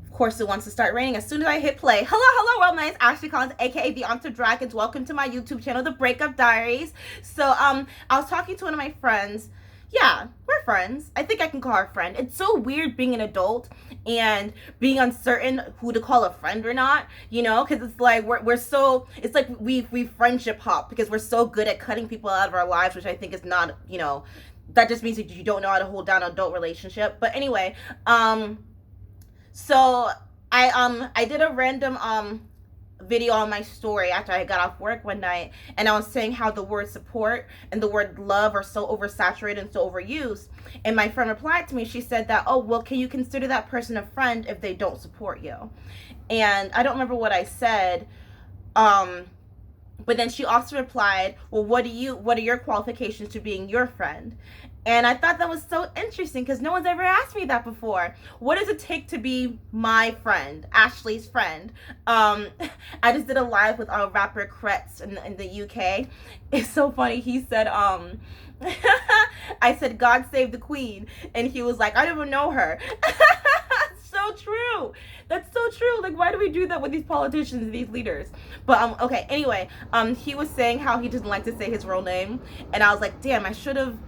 Of course, it wants to start raining as soon as I hit play. Hello, world. My name is Ashley Collins, aka the Aunt of Dragons. Welcome to my YouTube channel, The Breakup Diaries. So, I was talking to one of my friends. Yeah, we're friends. I think I can call her friend. It's so weird being an adult and being uncertain who to call a friend or not, you know, because it's like we're so, it's like we friendship hop because we're so good at cutting people out of our lives, which I think is not, you know, that just means that you don't know how to hold down an adult relationship. But anyway, so I did a random video on my story after I got off work one night, and I was saying how the word support and the word love are so oversaturated and so overused. And my friend replied to me. She said that, oh, well, can you consider that person a friend if they don't support you? And I don't remember what I said. But then she also replied, well, what are your qualifications to being your friend? And I thought that was so interesting because no one's ever asked me that before. What does it take to be my friend, Ashley's friend? I just did a live with our rapper Kretz in the UK. It's so funny. He said, I said, God save the queen. And he was like, I don't even know her. So true. That's so true. Like, why do we do that with these politicians and these leaders? But okay, anyway, he was saying how he doesn't like to say his real name, and I was like, damn, I should have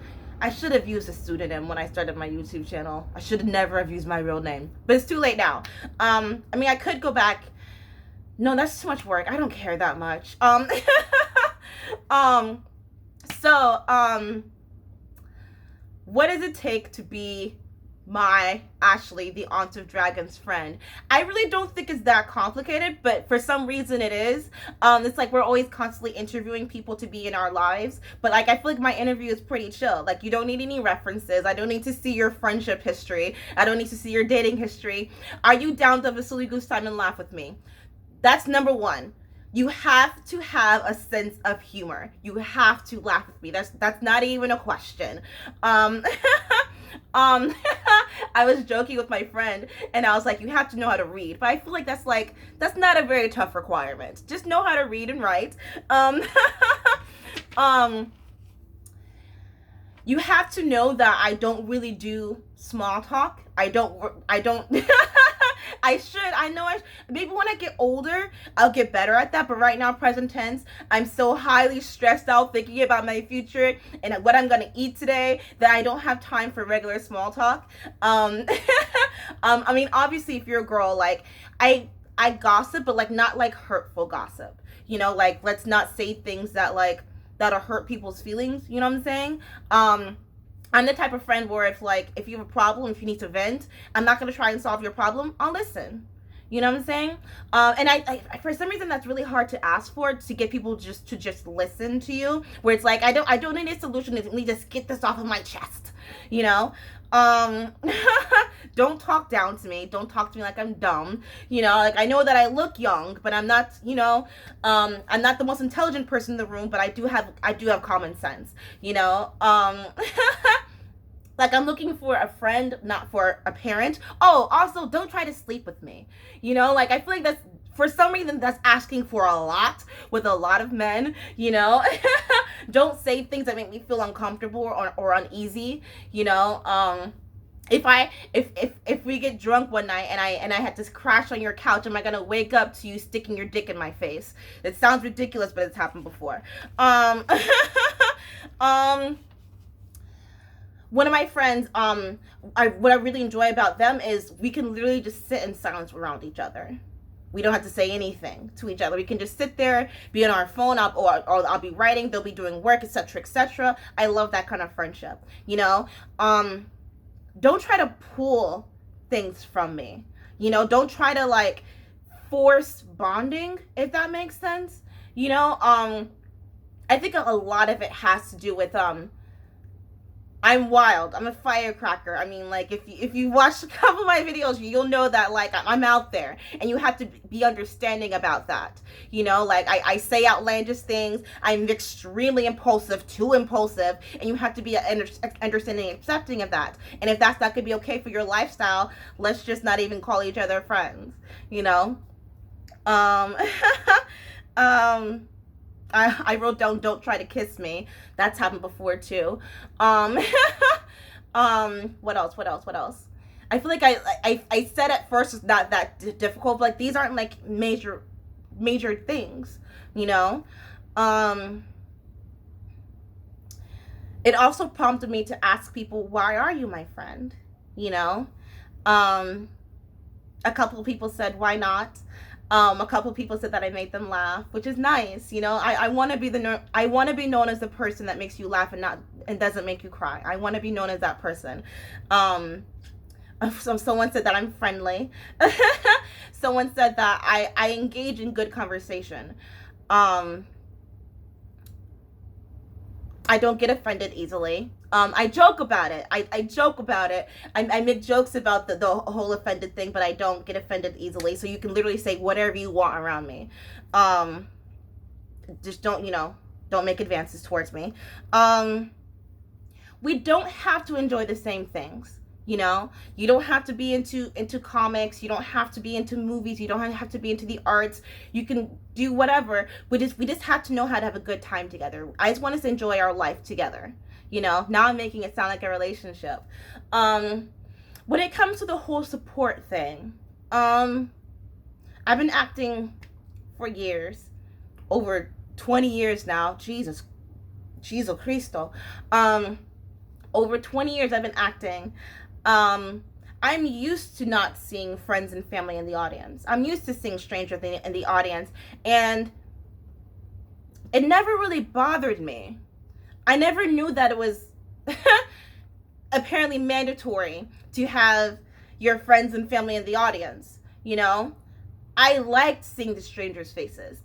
used a pseudonym when I started my YouTube channel. I should never have used my real name. But it's too late now. I mean, I could go back. No, that's too much work. I don't care that much. What does it take to be my Ashley, the Aunt of Dragons friend? I really don't think it's that complicated, but for some reason it is. It's like we're always constantly interviewing people to be in our lives, but like I feel like my interview is pretty chill. Like, you don't need any references. I don't need to see your friendship history. I don't need to see your dating history. Are you down to have a silly goose time and laugh with me? That's number one. You have to have a sense of humor. You have to laugh with me. That's not even a question. I was joking with my friend, and I was like, you have to know how to read. But I feel like that's not a very tough requirement. Just know how to read and write. You have to know that I don't really do small talk. I don't I know maybe when I get older, I'll get better at that. But right now, present tense, I'm so highly stressed out thinking about my future and what I'm going to eat today that I don't have time for regular small talk. I mean, obviously, if you're a girl, like, I gossip, but like not like hurtful gossip. You know, like, let's not say things that'll hurt people's feelings. You know what I'm saying? I'm the type of friend where if you have a problem, if you need to vent, I'm not going to try and solve your problem. I'll listen. You know what I'm saying? And I for some reason that's really hard to ask for, to get people to just listen to you, where it's like, I don't need a solution. Let me just get this off of my chest. You know? Don't talk down to me. Don't talk to me like I'm dumb. You know, like, I know that I look young, but I'm not, you know, I'm not the most intelligent person in the room, but I do have common sense, you know? Like, I'm looking for a friend, not for a parent. Oh, also, don't try to sleep with me. You know, like, I feel like that's, for some reason, that's asking for a lot with a lot of men, you know? Don't say things that make me feel uncomfortable or uneasy, you know? If we get drunk one night and I had to crash on your couch, am I gonna wake up to you sticking your dick in my face? It sounds ridiculous, but it's happened before. One of my friends, what I really enjoy about them is we can literally just sit in silence around each other. We don't have to say anything to each other. We can just sit there, be on our phone, or I'll be writing, they'll be doing work, etc., etc. I love that kind of friendship. You know, don't try to pull things from me. You know, don't try to like force bonding, if that makes sense. You know, I think a lot of it has to do with I'm wild. I'm a firecracker. I mean, like, if you watch a couple of my videos, you'll know that, like, I'm out there, and you have to be understanding about that. You know, like, I say outlandish things. I'm extremely impulsive, too impulsive, and you have to be understanding and accepting of that. And if that's not gonna be okay for your lifestyle, let's just not even call each other friends. You know, I wrote down, don't try to kiss me. That's happened before too. What else? I feel like I said at first it's not that difficult, but like these aren't like major things, you know. um it also prompted me to ask people, why are you my friend, you know. um a couple of people said, why not. A couple of people said that I made them laugh, which is nice, you know. I want to be I want to be known as the person that makes you laugh and doesn't make you cry. I want to be known as that person. um Someone said that I'm friendly. Someone said that I engage in good conversation. um I don't get offended easily. I joke about it. I joke about it. I make jokes about the whole offended thing, but I don't get offended easily. So you can literally say whatever you want around me. Just don't, don't make advances towards me. We don't have to enjoy the same things. You don't have to be into comics. You don't have to be into movies. You don't have to be into the arts. You can do whatever. We just have to know how to have a good time together. I just want us to enjoy our life together. Now I'm making it sound like a relationship. When it comes to the whole support thing, I've been acting for years, over 20 years now. Jesus Cristo. Over 20 years I've been acting. I'm used to not seeing friends and family in the audience. I'm used to seeing strangers in the audience, and it never really bothered me. I never knew that it was apparently mandatory to have your friends and family in the audience. I liked seeing the strangers' faces.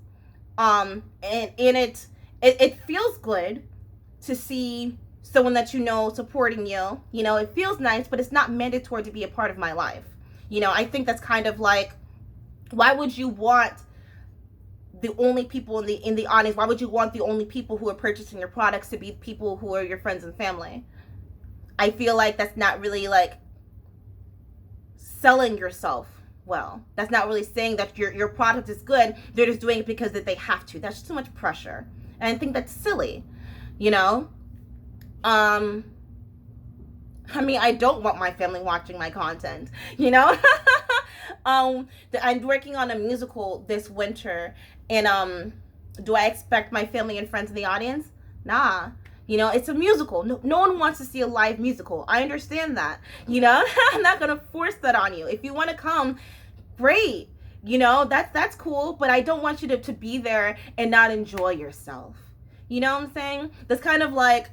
And it feels good to see someone that supporting you. It feels nice, but it's not mandatory to be a part of my life. I think that's kind of like, why would you want the only people in the audience? Why would you want the only people who are purchasing your products to be people who are your friends and family? I feel like that's not really like selling yourself well. That's not really saying that your product is good. They're just doing it because that they have to. That's too much pressure, and I think that's silly. I mean, I don't want my family watching my content, I'm working on a musical this winter, and do I expect my family and friends in the audience? Nah. It's a musical. No one wants to see a live musical. I understand that. I'm not gonna force that on you. If you want to come, great. That's cool, but I don't want you to be there and not enjoy yourself. You know what I'm saying? That's kind of like,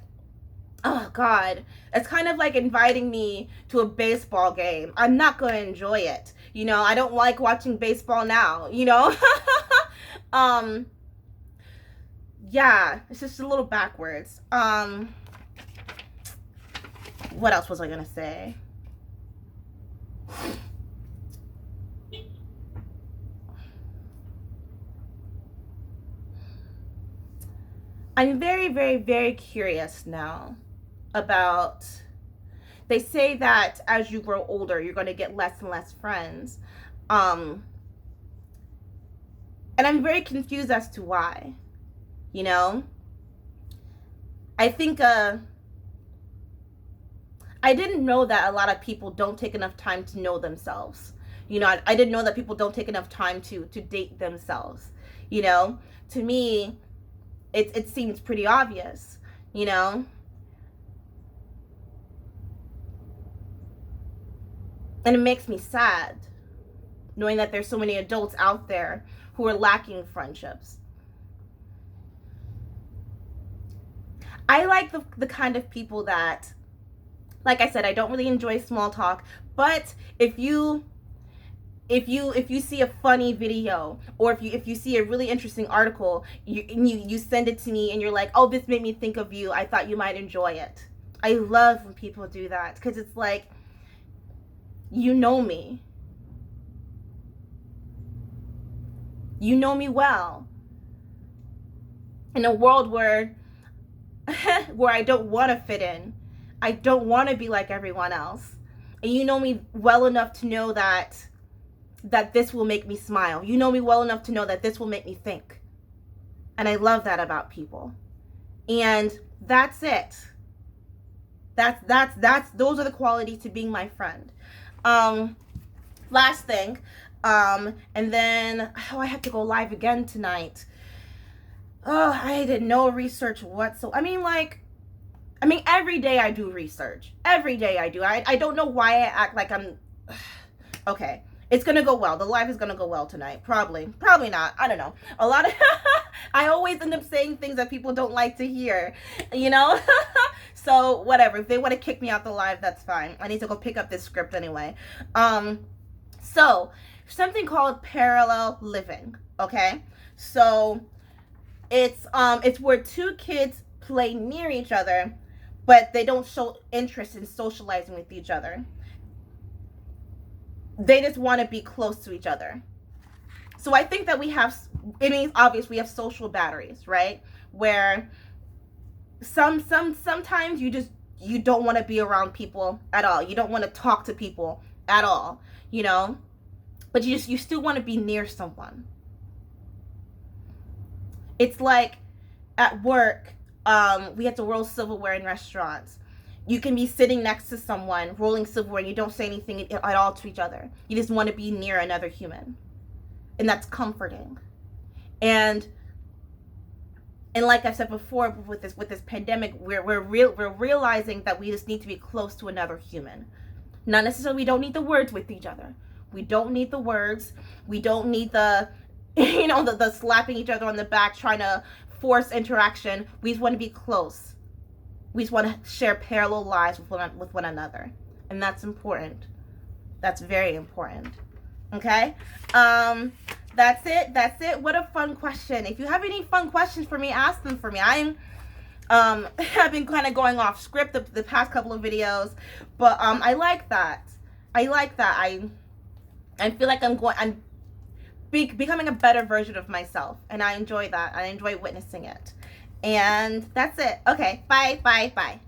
oh God, it's kind of like inviting me to a baseball game. I'm not going to enjoy it. I don't like watching baseball now, yeah, it's just a little backwards. What else was I going to say? I'm very, very, very curious now about, they say that as you grow older, you're going to get less and less friends. And I'm very confused as to why. I think, I didn't know that a lot of people don't take enough time to know themselves. I didn't know that people don't take enough time to date themselves. To me, it seems pretty obvious, And it makes me sad knowing that there's so many adults out there who are lacking friendships. I like the kind of people that, like I said, I don't really enjoy small talk, but if you see a funny video, or if you see a really interesting article, you send it to me and you're like, oh, this made me think of you. I thought you might enjoy it. I love when people do that, because it's like, you know me. You know me well. In a world where I don't want to fit in. I don't want to be like everyone else. And you know me well enough to know that this will make me smile. You know me well enough to know that this will make me think. And I love that about people. And that's it. Those are the qualities to being my friend. Last thing, and then I have to go live again tonight. Oh, I did no research whatsoever. Every day I do research. Every day I do. I don't know why I act like I'm okay. It's gonna go well. The live is gonna go well tonight. Probably not. I don't know. A lot of I always end up saying things that people don't like to hear, you know. So whatever. If they want to kick me out the live, that's fine. I need to go pick up this script anyway. So something called parallel living. Okay, so it's where two kids play near each other, but they don't show interest in socializing with each other. They just want to be close to each other. So I think that obviously we have social batteries, right? Where sometimes you don't want to be around people at all. You don't want to talk to people at all, you know? But you still want to be near someone. It's like at work, we have to roll silverware in restaurants. You can be sitting next to someone rolling silverware and you don't say anything at all to each other. You just want to be near another human, and that's comforting. And like I said before, with this pandemic, we're realizing that we just need to be close to another human. Not necessarily we don't need the words with each other. We don't need the words. We don't need the the slapping each other on the back, trying to force interaction. We just want to be close. We just want to share parallel lives with one another. And that's important. That's very important. Okay? That's it. What a fun question. If you have any fun questions for me, ask them for me. I've been kind of going off script the past couple of videos, but I like that. I feel like I'm becoming a better version of myself, and I enjoy that. I enjoy witnessing it. And that's it. Okay, bye.